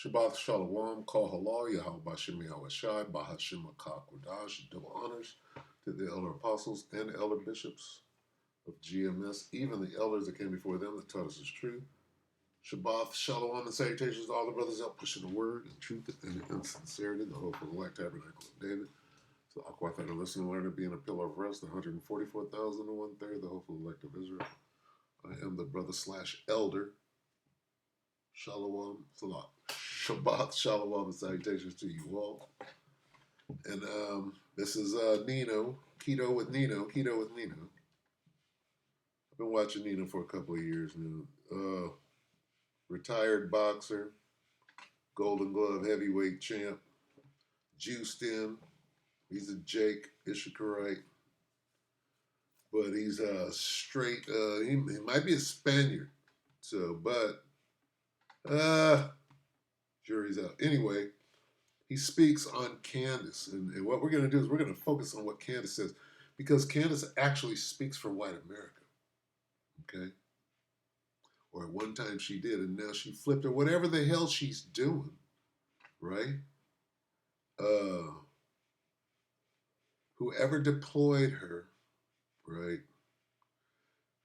Shabbat Shalom, Kol Halal, Yahweh Bashem Yahweh Bahashim Kodash. Double honors to the elder apostles and the elder bishops of GMS, even the elders that came before them that taught us the truth. Shabbat Shalom and salutations to all the brothers out pushing the word and truth and in sincerity, the hope of the elect tabernacle of David. So Aquath and listen and learn to being a pillar of rest, the 144,000 and 1/3, the hope of the elect of Israel. I am the brother / elder. Shalom, Salat. Shabbat Shalom and salutations to you all. And this is Nino, Keto with Nino. I've been watching Nino for a couple of years now. Retired boxer, Golden Glove heavyweight champ, juiced in. He's a Jake Ishikarite, but he's straight. He might be a Spaniard, but jury's out. Anyway, he speaks on Candace, and what we're going to do is we're going to focus on what Candace says, because Candace actually speaks for white America, okay? Or at one time she did, and now she flipped, or whatever the hell she's doing, right? Whoever deployed her, right?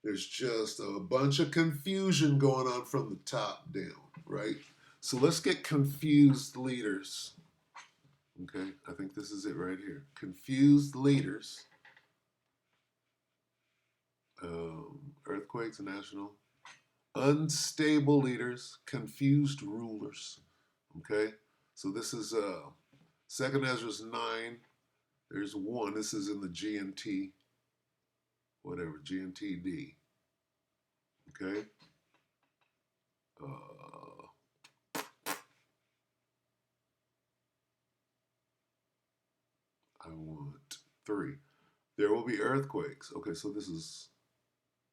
There's just a bunch of confusion going on from the top down, right? So let's get confused leaders. Okay, I think this is it right here. Confused leaders. Earthquakes national. Unstable leaders. Confused rulers. Okay, so this is 2nd Ezra 9. There's 1. This is in the GNT. Whatever, GNTD. Okay. I want 3. There will be earthquakes. Okay, so this is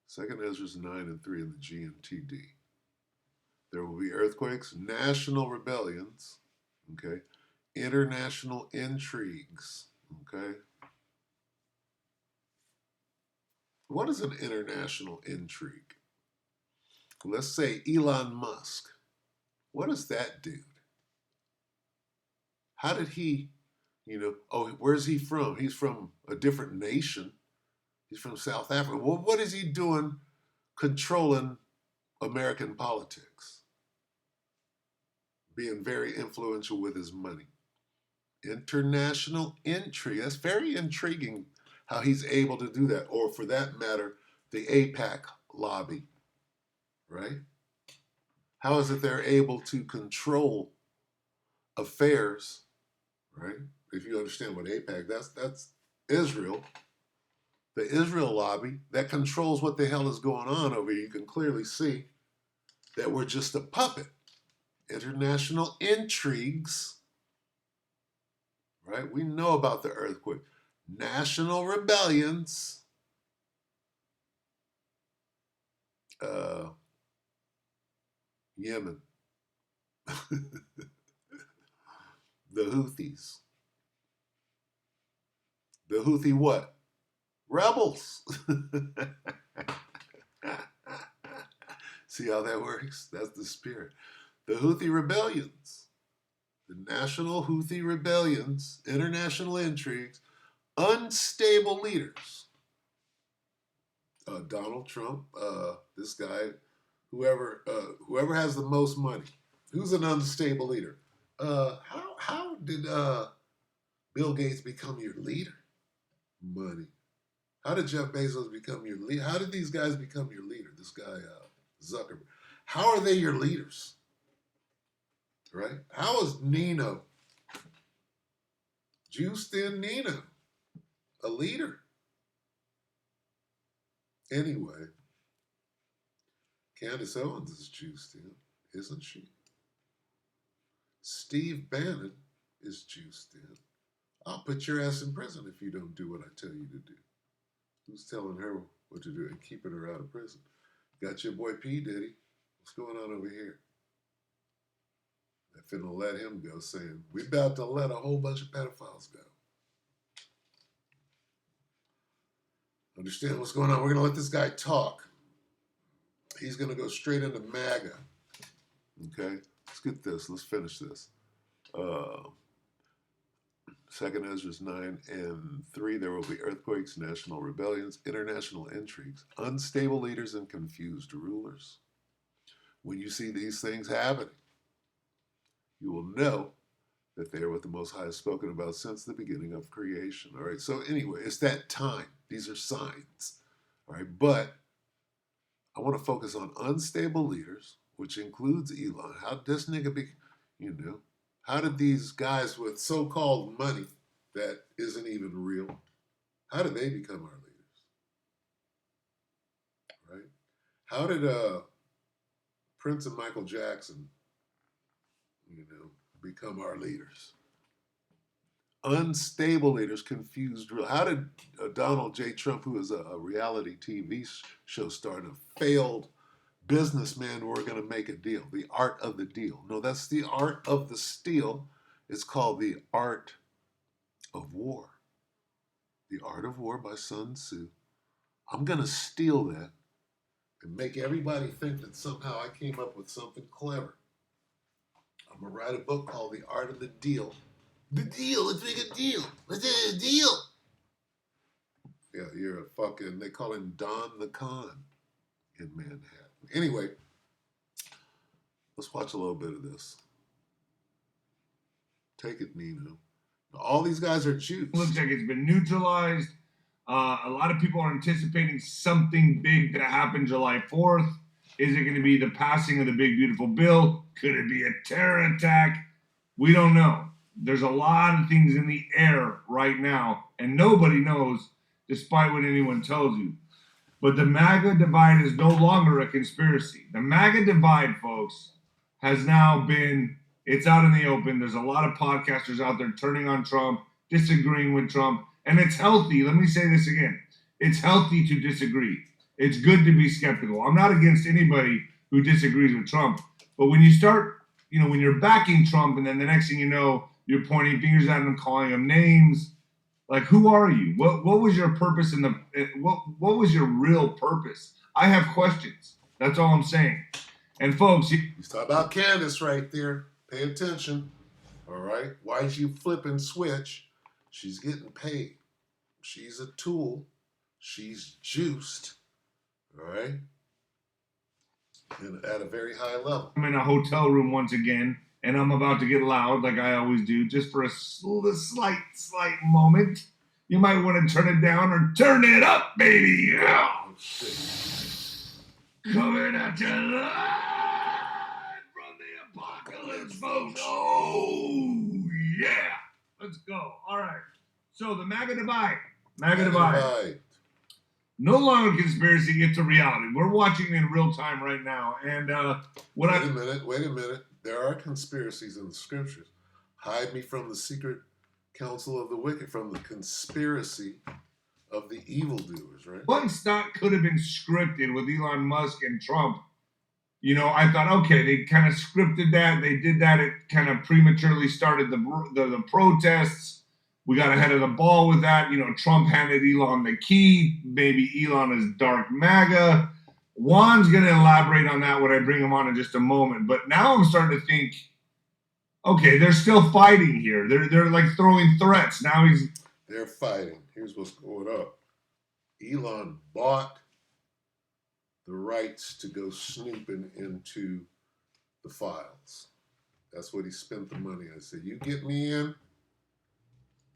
2nd Ezra 9 and 3 in the GNTD. There will be earthquakes, national rebellions, okay, international intrigues, okay. What is an international intrigue? Let's say Elon Musk. What is that dude? How did he, where's he from? He's from a different nation. He's from South Africa. Well, what is he doing controlling American politics? Being very influential with his money. International intrigue. That's very intriguing how he's able to do that. Or for that matter, the APAC lobby, right? How is it they're able to control affairs, right? If you understand what APAC, that's Israel. The Israel lobby that controls what the hell is going on over here. You can clearly see that we're just a puppet. International intrigues, right? We know about the earthquake. National rebellions, Yemen, the Houthis. The Houthi what? Rebels. See how that works? That's the spirit. The Houthi rebellions, the national Houthi rebellions, international intrigues, unstable leaders. Donald Trump, this guy, whoever has the most money, who's an unstable leader? How did Bill Gates become your leader? Money. How did Jeff Bezos become your leader? How did these guys become your leader? This guy, Zuckerberg. How are they your leaders? Right? How is Nino, juiced in Nino, a leader? Anyway, Candace Owens is juiced in, isn't she? Steve Bannon is juiced in. I'll put your ass in prison if you don't do what I tell you to do. Who's telling her what to do and keeping her out of prison? Got your boy P. Diddy. What's going on over here? They're finna let him go, saying, we're about to let a whole bunch of pedophiles go. Understand what's going on? We're going to let this guy talk. He's going to go straight into MAGA. Okay? He's get this. Let's finish this. 2nd Ezra 9:3, there will be earthquakes, national rebellions, international intrigues, unstable leaders, and confused rulers. When you see these things happening, you will know that they are what the Most High has spoken about since the beginning of creation. All right, so anyway, it's that time. These are signs. All right, but I want to focus on unstable leaders, which includes Elon. How did this nigga be, how did these guys with so-called money that isn't even real, how did they become our leaders? Right? How did Prince and Michael Jackson, become our leaders? Unstable leaders, confused. How did Donald J. Trump, who is a reality TV show star and a failed businessman, we're going to make a deal? The art of the deal. No, that's the art of the steal. It's called the art of war. The Art of War by Sun Tzu. I'm going to steal that and make everybody think that somehow I came up with something clever. I'm going to write a book called The Art of the Deal. The deal, let's make a deal. Let's make a deal. Yeah, you're a fucking, they call him Don the Con in Manhattan. Anyway, let's watch a little bit of this. Take it, Nino. All these guys are Jews. Looks like it's been neutralized. A lot of people are anticipating something big to happen July 4th. Is it going to be the passing of the big, beautiful bill? Could it be a terror attack? We don't know. There's a lot of things in the air right now, and nobody knows, despite what anyone tells you. But the MAGA divide is no longer a conspiracy. The MAGA divide, folks, has now been, it's out in the open. There's a lot of podcasters out there turning on Trump, disagreeing with Trump, and it's healthy. Let me say this again. It's healthy to disagree. It's good to be skeptical. I'm not against anybody who disagrees with Trump, but when you start, when you're backing Trump and then the next thing you know, you're pointing fingers at him, calling him names, like, who are you? What was your purpose what was your real purpose? I have questions. That's all I'm saying. And folks, he's talking about Candace right there. Pay attention. All right. Why is you flip and switch? She's getting paid. She's a tool. She's juiced. All right. And at a very high level. I'm in a hotel room once again, and I'm about to get loud like I always do, just for a slight moment. You might want to turn it down or turn it up, baby. Yeah. Coming at you live from the apocalypse, folks. Oh, yeah. Let's go. All right. So the MAGA divide. MAGA divide. No longer conspiracy, it's a reality. We're watching it in real time right now. And wait a minute. There are conspiracies in the scriptures. Hide me from the secret counsel of the wicked, from the conspiracy of the evildoers, right? Once that could have been scripted with Elon Musk and Trump, I thought, okay, they kind of scripted that. They did that. It kind of prematurely started the protests. We got ahead of the ball with that. Trump handed Elon the key. Maybe Elon is dark MAGA. Juan's going to elaborate on that when I bring him on in just a moment. But now I'm starting to think, okay, they're still fighting here. They're like throwing threats. Now they're fighting. Here's what's going on. Elon bought the rights to go snooping into the files. That's what he spent the money on. He said, you get me in.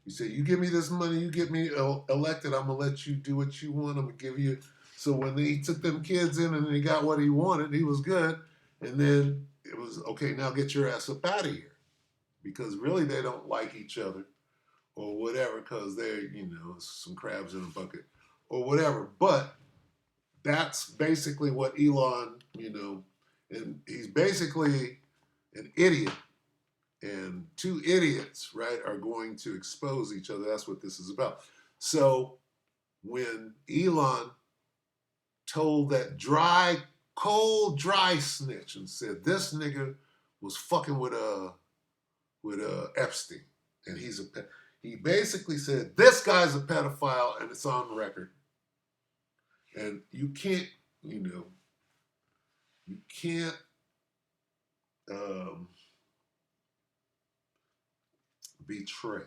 He said, you give me this money, you get me elected, I'm going to let you do what you want. I'm going to give you. So when he took them kids in and he got what he wanted, he was good. And then it was, okay, now get your ass up out of here. Because really they don't like each other or whatever, because they're, some crabs in a bucket or whatever. But that's basically what Elon, and he's basically an idiot. And two idiots, right, are going to expose each other. That's what this is about. So when Elon told that cold, dry snitch and said this nigga was fucking with Epstein, and he basically said this guy's a pedophile, and it's on record. And you can't betray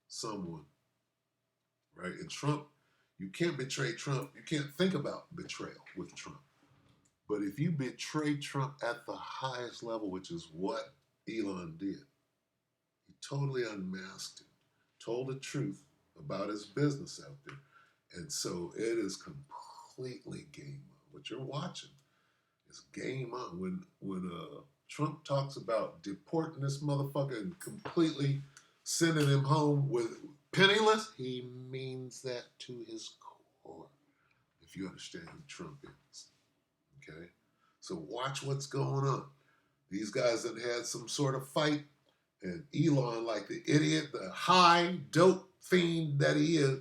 someone, right? And Trump, you can't betray Trump. You can't think about betrayal with Trump. But if you betray Trump at the highest level, which is what Elon did, he totally unmasked him, told the truth about his business out there. And so it is completely game on. What you're watching is game on. When Trump talks about deporting this motherfucker and completely sending him home with penniless, he means that to his core, if you understand who Trump is. Okay? So watch what's going on. These guys have had some sort of fight, and Elon, like the idiot, the high dope fiend that he is,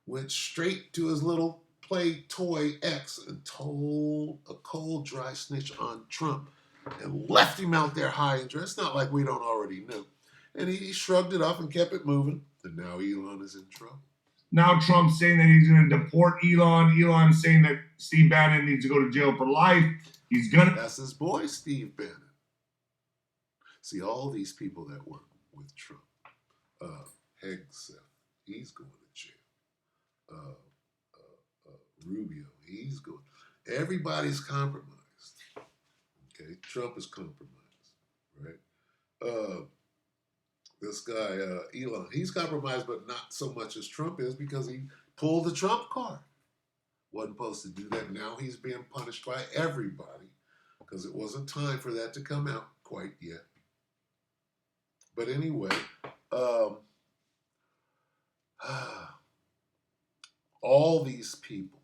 went straight to his little play toy X and told a cold, dry snitch on Trump and left him out there high and dry. It's not like we don't already know. And he shrugged it off and kept it moving. And now Elon is in trouble. Now Trump's saying that he's going to deport Elon. Elon's saying that Steve Bannon needs to go to jail for life. He's going to. That's his boy, Steve Bannon. See, all these people that work with Trump. Hegseth, he's going to jail. Rubio, he's going. Everybody's compromised. Okay, Trump is compromised, right? This guy, Elon, he's compromised, but not so much as Trump is because he pulled the Trump card. Wasn't supposed to do that. Now he's being punished by everybody because it wasn't time for that to come out quite yet. But anyway, all these people,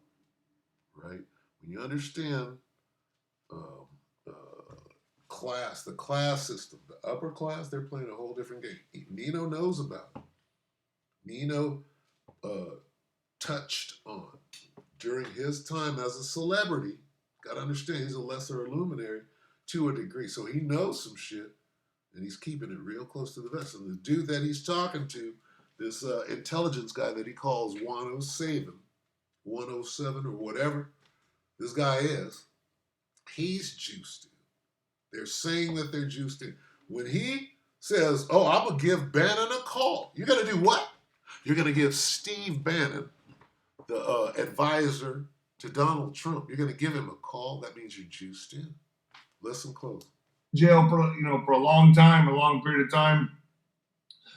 right? When you understand class, the class system, the upper class, they're playing a whole different game. Nino knows about it. Nino touched on during his time as a celebrity. Got to understand, he's a lesser luminary to a degree, so he knows some shit, and he's keeping it real close to the vest. And the dude that he's talking to, this intelligence guy that he calls 107, 107 or whatever this guy is, he's juiced in. They're saying that they're juiced in. When he says, oh, I'm going to give Bannon a call. You're going to do what? You're going to give Steve Bannon, the advisor to Donald Trump, you're going to give him a call. That means you're juiced in. Listen close. Jail for a long time, a long period of time.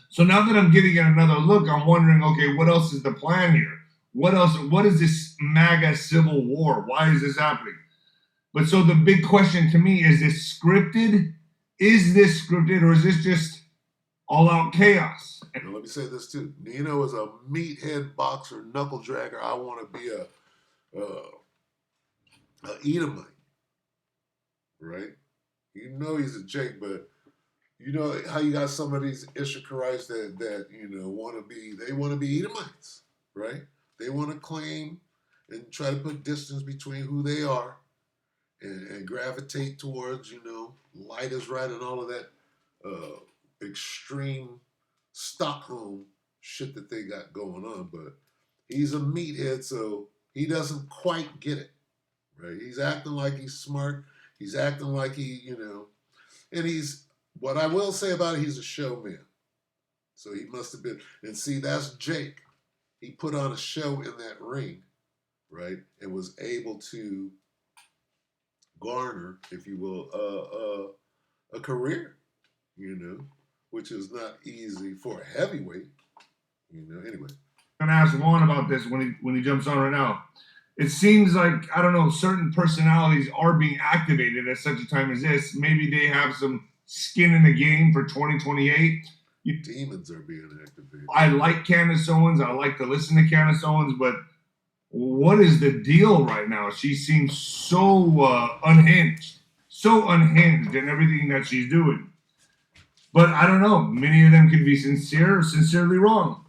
So now that I'm getting another look, I'm wondering, okay, what else is the plan here? What else? What is this MAGA civil war? Why is this happening? But so the big question to me, is this scripted? Is this scripted, or is this just all-out chaos? Now, let me say this too. Nino is a meathead boxer, knuckle dragger. I want to be a Edomite, right? You know he's a Jake, but you know how you got some of these Issacharites that want to be Edomites, right? They want to claim and try to put distance between who they are and gravitate towards, light is right and all of that extreme Stockholm shit that they got going on. But he's a meathead, so he doesn't quite get it, right? He's acting like he's smart. He's acting like he, and what I will say about it, he's a showman. So he must have been, and see, that's Jake. He put on a show in that ring, right? And was able to garner, if you will, a career, which is not easy for a heavyweight, anyway. I'm going to ask Juan about this when he jumps on right now. It seems like, I don't know, certain personalities are being activated at such a time as this. Maybe they have some skin in the game for 2028. Demons are being activated. I like Candace Owens. I like to listen to Candace Owens, but what is the deal right now? She seems so unhinged in everything that she's doing. But I don't know. Many of them could be sincere or sincerely wrong.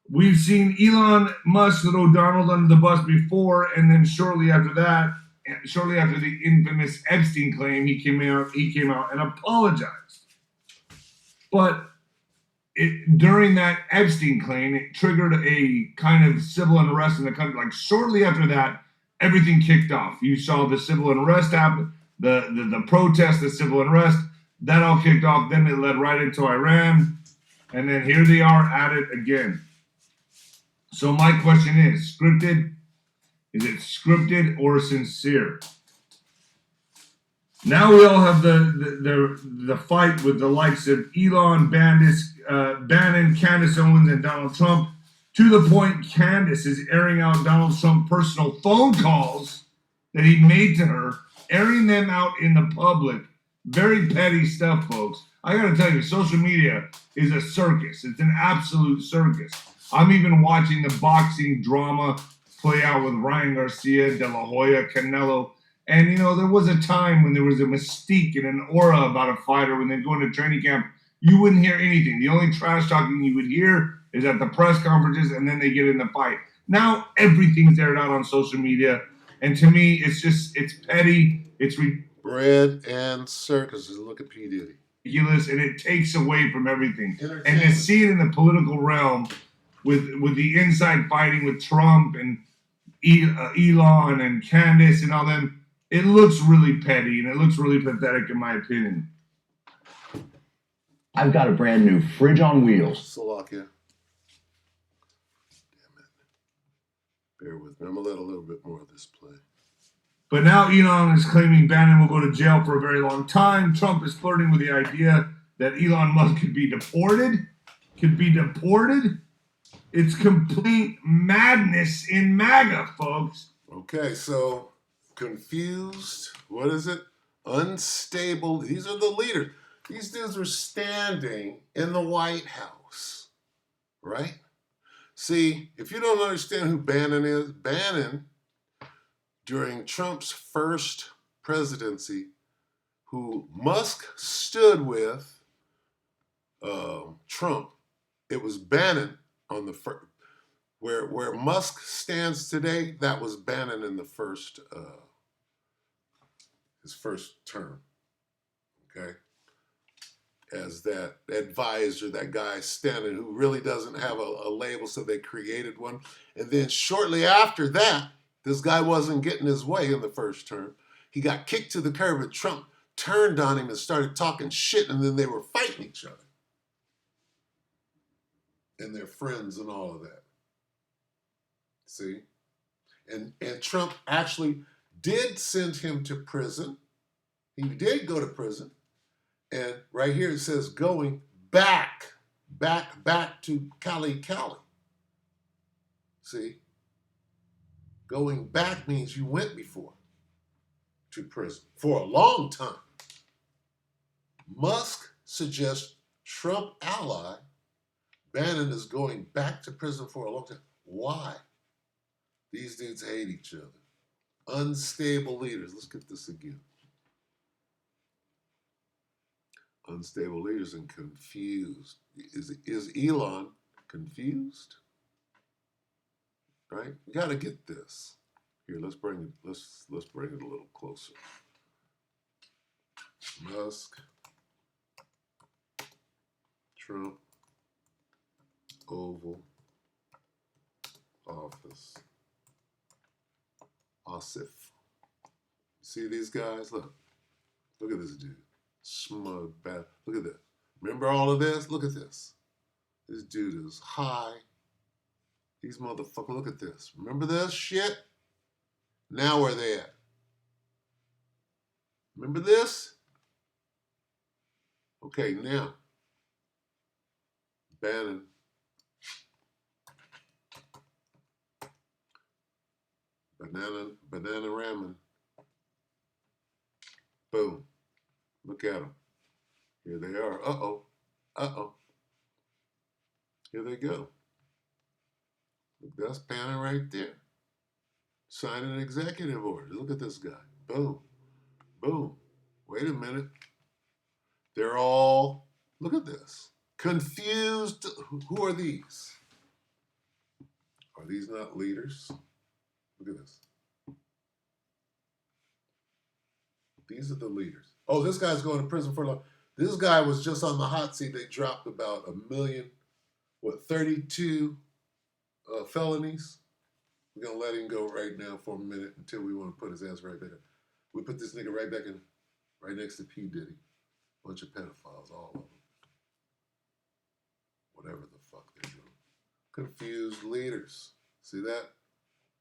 We've seen Elon Musk throw Donald under the bus before, and then shortly after the infamous Epstein claim, he came out and apologized. But during that Epstein claim, it triggered a kind of civil unrest in the country. Like shortly after that, everything kicked off. You saw the civil unrest happen, the protest, the civil unrest, that all kicked off. Then it led right into Iran. And then here they are at it again. So my question is, scripted? Is it scripted or sincere? Now we all have the fight with the likes of Elon, Bannon, Candace Owens, and Donald Trump. To the point, Candace is airing out Donald Trump's personal phone calls that he made to her, airing them out in the public. Very petty stuff, folks. I gotta tell you, social media is a circus. It's an absolute circus. I'm even watching the boxing drama play out with Ryan Garcia, De La Hoya, Canelo. And you know, there was a time when there was a mystique and an aura about a fighter when they go into training camp. You wouldn't hear anything. The only trash talking you would hear is at the press conferences, and then they get in the fight. Now everything's aired out on social media, and to me, it's petty, it's Bread and circuses. Look at P. Diddy. ridiculous, and it takes away from everything. And to see it in the political realm with the inside fighting with Trump and Elon and Candace and all them, it looks really petty and it looks really pathetic in my opinion. I've got a brand new fridge on wheels. Slovakia. Damn it. Bear with me. I'm going to let a little bit more of this play. But now Elon is claiming Bannon will go to jail for a very long time. Trump is flirting with the idea that Elon Musk could be deported. It's complete madness in MAGA, folks. Okay, so confused. What is it? Unstable. These are the leaders. These dudes were standing in the White House, right? See, if you don't understand who Bannon is, Bannon, during Trump's first presidency, who Musk stood with Trump, it was Bannon on the first. Where Musk stands today, that was Bannon in the his first term, okay? As that advisor, that guy standing who really doesn't have a label, so they created one. And then shortly after that, this guy wasn't getting his way in the first term. He got kicked to the curb and Trump turned on him and started talking shit, and then they were fighting each other. And their friends and all of that. See? And Trump actually did send him to prison. He did go to prison. And right here it says going back to Cali. See? Going back means you went before to prison for a long time. Musk suggests Trump ally Bannon is going back to prison for a long time. Why? These dudes hate each other. Unstable leaders. Let's get this again. Unstable leaders and confused. Is Elon confused? Right? You got to get this. Here, let's bring it a little closer. Musk, Trump, Oval Office. Osif. See these guys? Look at this dude. Smug, bad. Look at this. Remember all of this? Look at this. This dude is high. These motherfuckers, look at this. Remember this shit? Now where they at? Remember this? Okay, now. Bannon. Banana ramen. Boom. Look at them. Here they are. Uh-oh. Here they go. Look, that's Bannon right there. Signing an executive order. Look at this guy. Boom. Wait a minute. They're all, look at this. Confused. Who are these? Are these not leaders? Look at this. These are the leaders. Oh, this guy's going to prison for a long. This guy was just on the hot seat. They dropped about 32 felonies. We're going to let him go right now for a minute until we want to put his ass right back in. We put this nigga right back in, right next to P. Diddy. Bunch of pedophiles, all of them. whatever the fuck they're doing. Confused leaders. See that?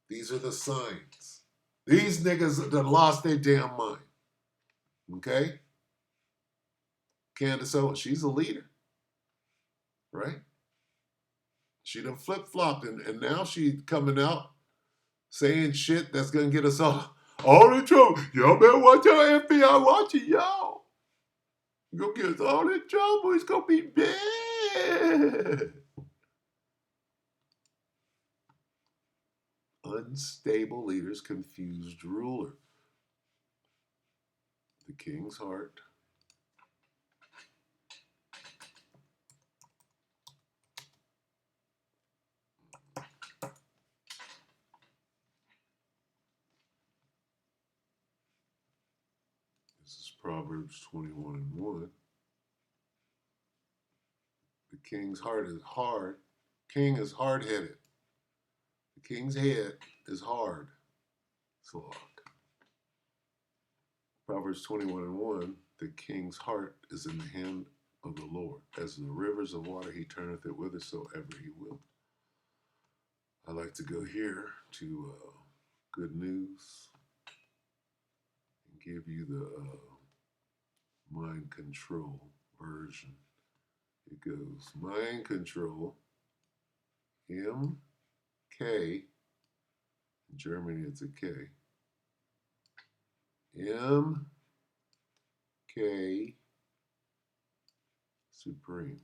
These are the signs. These niggas done lost their damn mind. Okay? Candace Owens, she's a leader. Right? She done flip-flopped and now she's coming out saying shit that's gonna get us all in trouble. Y'all better watch out, FBI watching y'all. Gonna get us all in trouble. It's gonna be bad. Unstable leaders, confused ruler. The king's heart. This is Proverbs 21:1. The king's heart is hard. King is hard-headed. The king's head is hard. Slog. Proverbs 21:1. The king's heart is in the hand of the Lord. As the rivers of water, he turneth it whithersoever he will. I like to go here to Good News and give you the mind control version. It goes, mind control, M-K, in Germany it's a K, M-K, supreme,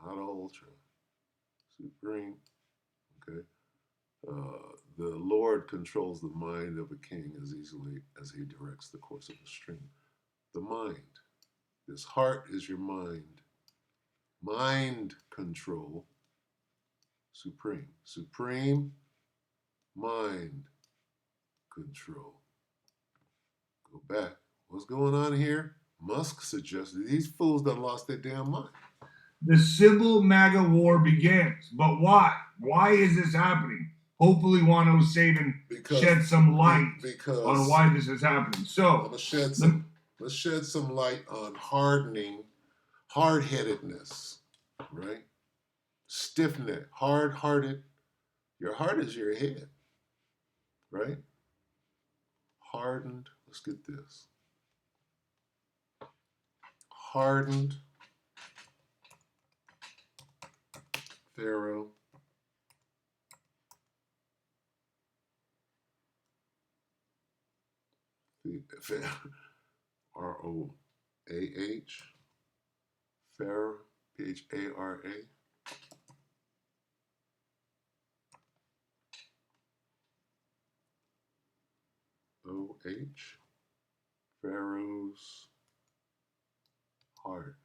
not ultra, supreme, okay? The Lord controls the mind of a king as easily as he directs the course of a stream. The mind, this heart is your mind. Mind control, supreme. Supreme mind control. Go back. What's going on here? Musk suggested these fools done lost their damn mind. The civil MAGA war begins. But why? Why is this happening? Hopefully Wano Saban shed some light on why this is happening. So let's shed some light on hardening, hard-headedness, right? Stiff-necked, hard-hearted. Your heart is your head, right? Hardened. Let's get this. Hardened Pharaoh. R-O-A-H. Pharaoh. P-H-A-R-A. O-H. Pharaoh's heart.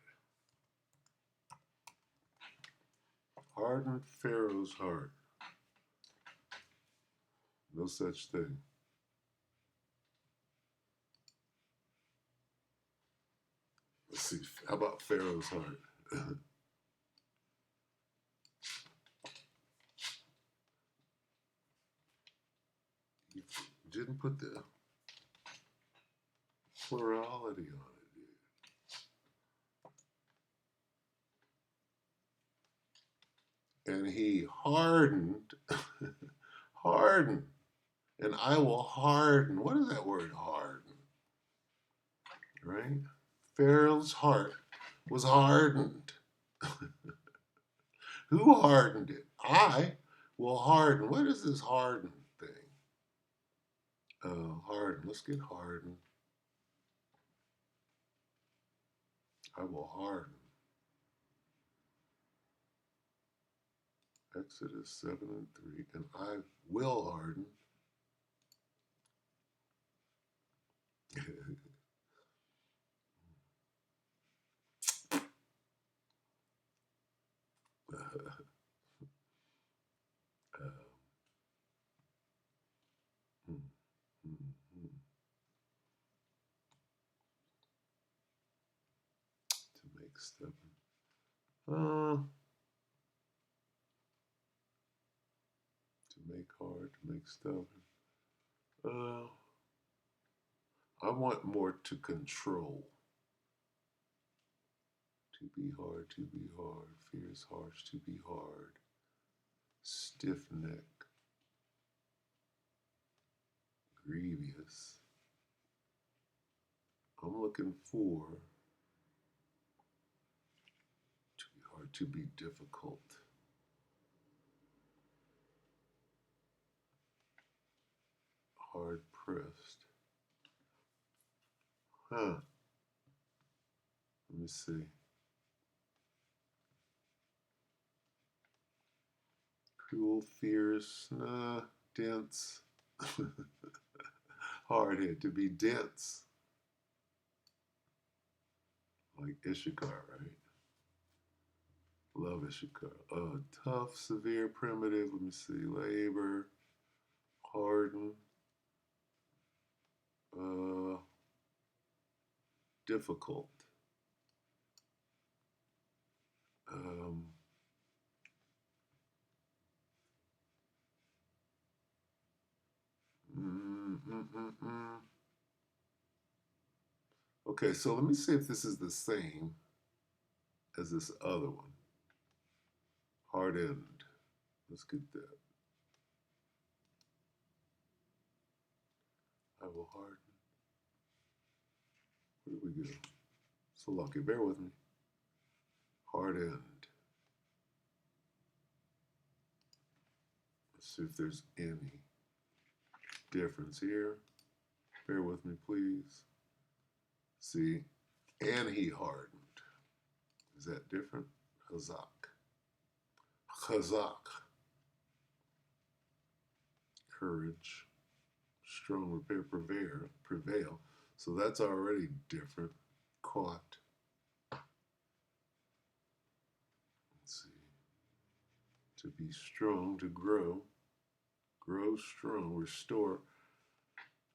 Hardened Pharaoh's heart. No such thing. Let's see. How about Pharaoh's heart? You didn't put the plurality on it, dude. And he hardened, hardened, and I will harden. What is that word, harden? Right? Pharaoh's heart was hardened. Who hardened it? I will harden. What is this harden thing? Harden. Let's get hardened. I will harden. Exodus 7:3. And I will harden. To make stubborn. To make hard, to make stubborn. I want more to control. To be hard, to be hard. Fierce, harsh, to be hard. Stiff neck. Grievous. I'm looking for to be hard, to be difficult. Hard pressed. Huh. Let me see. Cruel, fierce, nah, dense. Hard head, to be dense. Like Ishikar, right? Love Ishikar. Tough, severe, primitive. Let me see. Labor, harden, difficult. Um, mm, mm, mm, mm. Okay, so let me see if this is the same as this other one. Hard end. Let's get that. I will harden. Where did we go? So lucky. Bear with me. Hard end. Let's see if there's any difference here. Bear with me, please. See, and he hardened. Is that different? Hazak. Hazak. Courage. Strong repair, prevail. So that's already different. Caught. Let's see. To be strong, to grow. Grow strong, restore.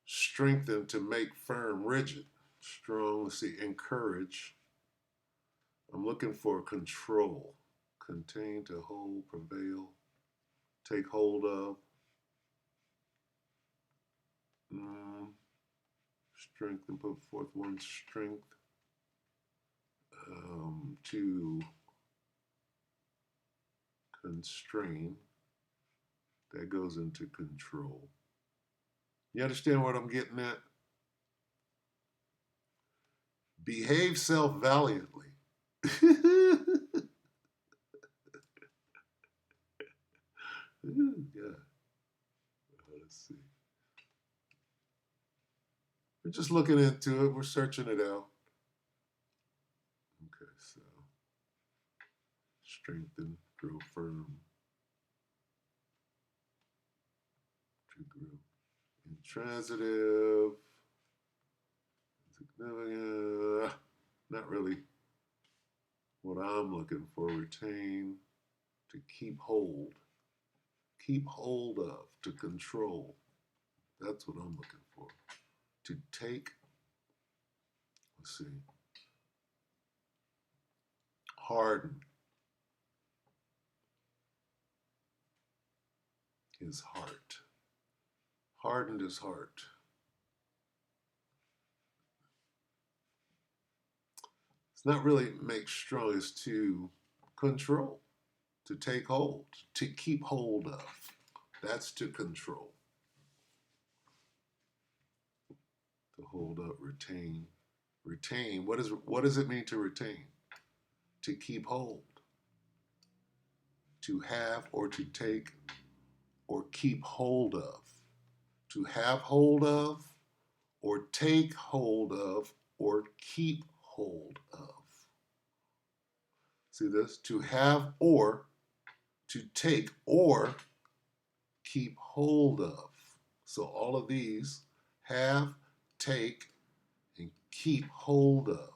Strengthen, to make firm, rigid. Strong, let's see, encourage. I'm looking for control. Contain, to hold, prevail. Take hold of. Strengthen, put forth one's strength. To constrain. That goes into control. You understand what I'm getting at? Behave self valiantly. Yeah. Let's see. We're just looking into it. We're searching it out. Okay, so strengthen, grow firm, to grow. Intransitive, not really what I'm looking for. Retain, to keep hold of, to control. That's what I'm looking for. To take, let's see, harden his heart. Hardened his heart. It's not really make strong, it's to control, to take hold, to keep hold of. That's to control. To hold up, retain. Retain, what does it mean to retain? To keep hold. To have or to take or keep hold of. To have hold of or take hold of or keep hold of. See this? To have or to take or keep hold of. So all of these have, take, and keep hold of.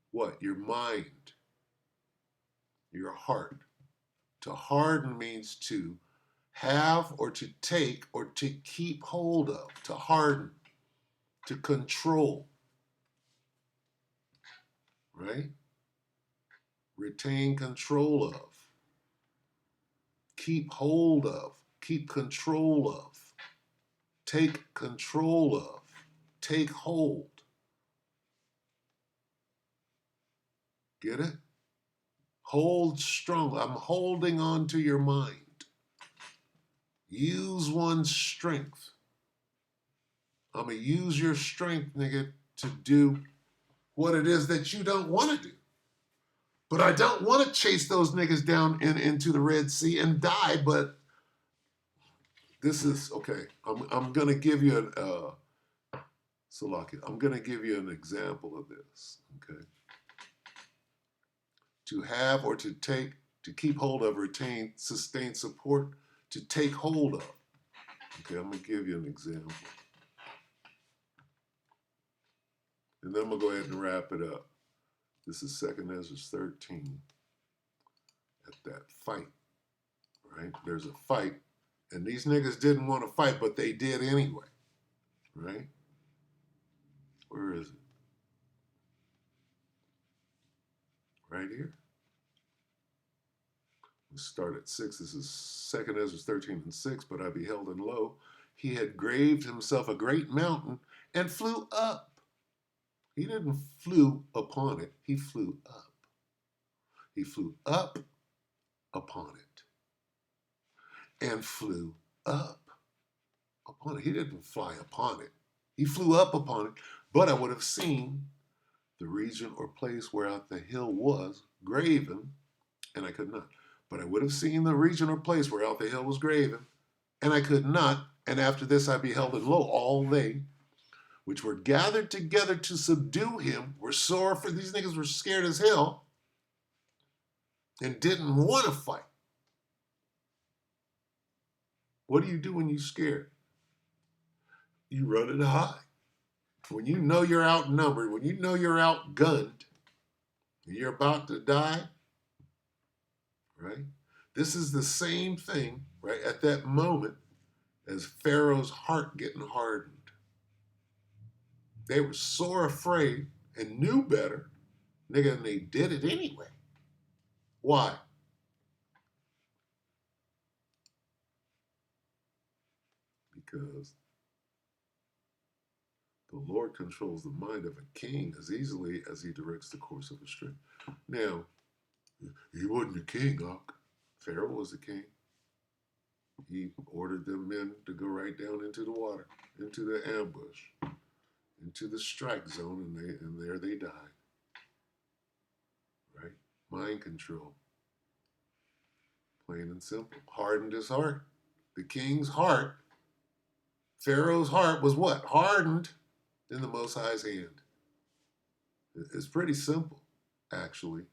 What? Your mind, your heart. To harden means to have or to take or to keep hold of. To harden, to control. Right? Retain control of. Keep hold of. Keep control of. Take control of. Take hold. Get it? Hold strong. I'm holding on to your mind. Use one's strength. I'm going to use your strength, nigga, to do what it is that you don't want to do. But I don't want to chase those niggas down into the Red Sea and die. But this is, okay, I'm going to give you I'm going to give you an example of this, okay? To have or to take, to keep hold of, retain, sustain, support, to take hold of. Okay, I'm going to give you an example. And then I'm going to go ahead and wrap it up. This is 2 Ezra 13. At that fight, right? There's a fight. And these niggas didn't want to fight, but they did anyway, right? Where is it? Right here. Let's start at 6. This is 2 Ezra 13 and 6. But I beheld, and lo, he had graved himself a great mountain and flew up. He didn't flew upon it. He flew up. He flew up upon it and flew up upon it. He didn't fly upon it. He flew up upon it. But I would have seen the region or place whereout the hill was graven, and I could not. But I would have seen the region or place whereout the hill was graven, and I could not. And after this I beheld, and lo, all they which were gathered together to subdue him were sore, for these niggas were scared as hell and didn't want to fight. What do you do when you're scared? You run and hide. When you know you're outnumbered, when you know you're outgunned, and you're about to die, right? This is the same thing, right, at that moment as Pharaoh's heart getting hardened. They were sore afraid and knew better, nigga, and they did it anyway. Why? Because the Lord controls the mind of a king as easily as he directs the course of a stream. Now, he wasn't a king, Hawk. Pharaoh was the king. He ordered them men to go right down into the water, into the ambush, into the strike zone, and there they died. Right? Mind control. Plain and simple. Hardened his heart. The king's heart, Pharaoh's heart was what? Hardened in the Most High's hand. It's pretty simple, actually.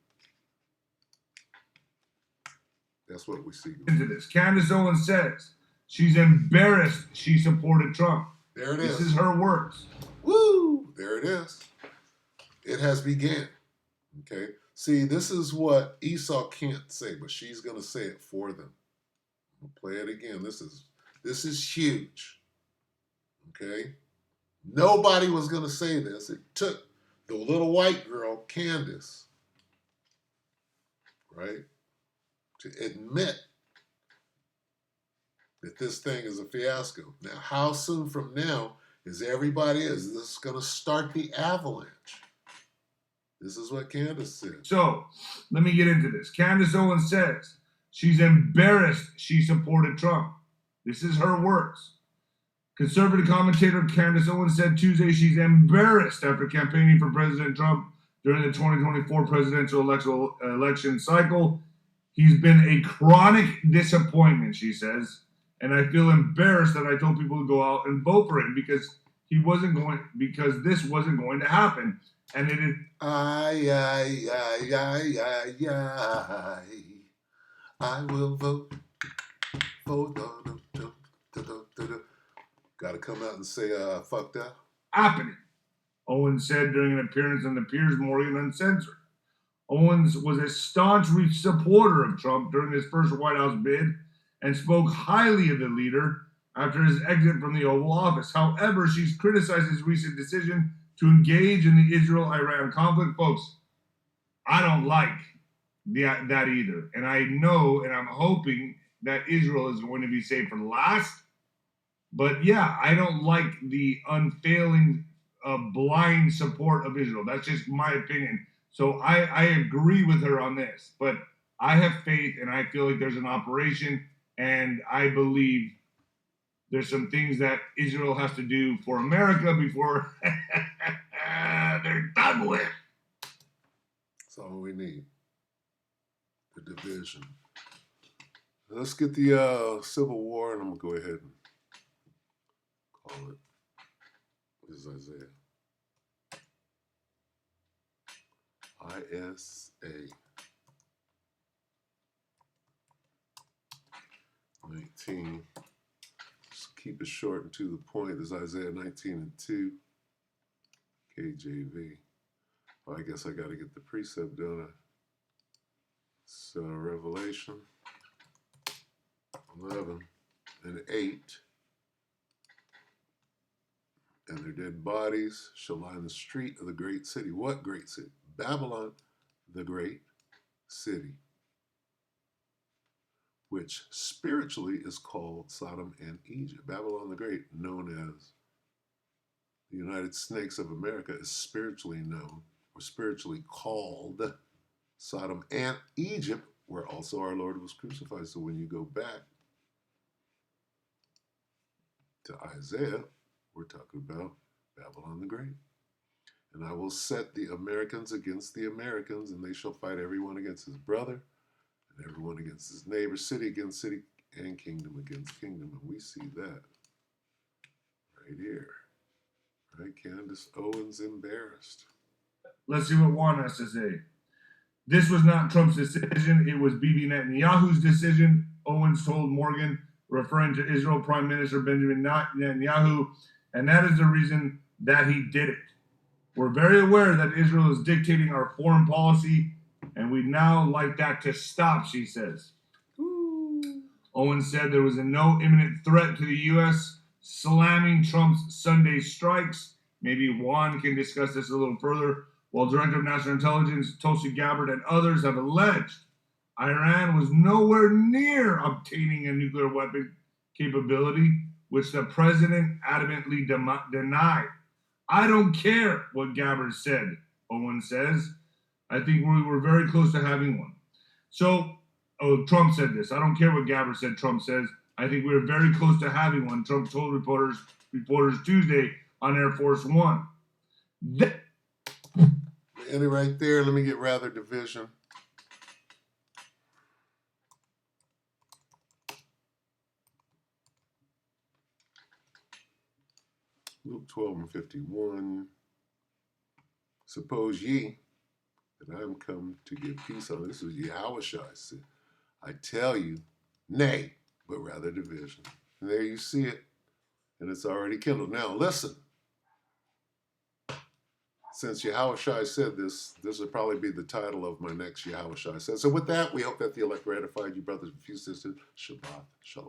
That's what we see. Into this, Candace Owens says she's embarrassed she supported Trump. There it is. This is her words. Woo! There it is. It has began. Okay. See, this is what Esau can't say, but she's gonna say it for them. I'll play it again. This is huge. Okay. Nobody was gonna say this. It took the little white girl, Candace, right, to admit that this thing is a fiasco. Now, how soon from now is this going to start the avalanche? This is what Candace said. So, let me get into this. Candace Owens says she's embarrassed she supported Trump. This is her words. Conservative commentator Candace Owens said Tuesday she's embarrassed after campaigning for President Trump during the 2024 presidential election cycle. He's been a chronic disappointment, she says, and I feel embarrassed that I told people to go out and vote for him because this wasn't going to happen. And it is. I will vote for Got to come out and say, fucked up. Happening, Owens said during an appearance on the Piers Morgan Uncensored. Owens was a staunch supporter of Trump during his first White House bid and spoke highly of the leader after his exit from the Oval Office. However, she's criticized his recent decision to engage in the Israel-Iran conflict. Folks, I don't like that either. And I know and I'm hoping that Israel is going to be saved for last. But yeah, I don't like the unfailing blind support of Israel. That's just my opinion. So I agree with her on this, but I have faith and I feel like there's an operation, and I believe there's some things that Israel has to do for America before they're done with. That's all we need. The division. Let's get the Civil War, and I'm going to go ahead and call it. This is Isaiah. ISA 19. Just keep it short and to the point. This is Isaiah 19 and 2. KJV. Well, I guess I got to get the precept, don't I? So Revelation 11 and 8. And their dead bodies shall lie in the street of the great city. What great city? Babylon, the great city, which spiritually is called Sodom and Egypt. Babylon the Great, known as the United Snakes of America, is spiritually known or spiritually called Sodom and Egypt, where also our Lord was crucified. So when you go back to Isaiah, we're talking about Babylon the Great. And I will set the Americans against the Americans, and they shall fight everyone against his brother, and everyone against his neighbor, city against city, and kingdom against kingdom. And we see that right here. Right, Candace Owens embarrassed. Let's see what Juan has to say. This was not Trump's decision. It was Bibi Netanyahu's decision, Owens told Morgan, referring to Israel Prime Minister Benjamin Netanyahu. And that is the reason that he did it. We're very aware that Israel is dictating our foreign policy, and we'd now like that to stop, she says. Ooh. Owens said there was no imminent threat to the U.S., slamming Trump's Sunday strikes. Maybe Juan can discuss this a little further. While Director of National Intelligence Tulsi Gabbard and others have alleged Iran was nowhere near obtaining a nuclear weapon capability, which the president adamantly denied. I don't care what Gabbard said, Owens says. I think we were very close to having one. So, Trump said this. I don't care what Gabbard said, Trump says. I think we were very close to having one, Trump told reporters Tuesday on Air Force One. And right there, let me get rather division. Luke 12 and 51. Suppose ye that I am come to give peace on this is Yahushua said, I tell you, nay, but rather division. And there you see it, and it's already kindled. Now listen. Since Yahushua said this will probably be the title of my next Yahushua said. So with that, we hope that the elect ratified you, brothers and few sisters. Shabbat Shalom.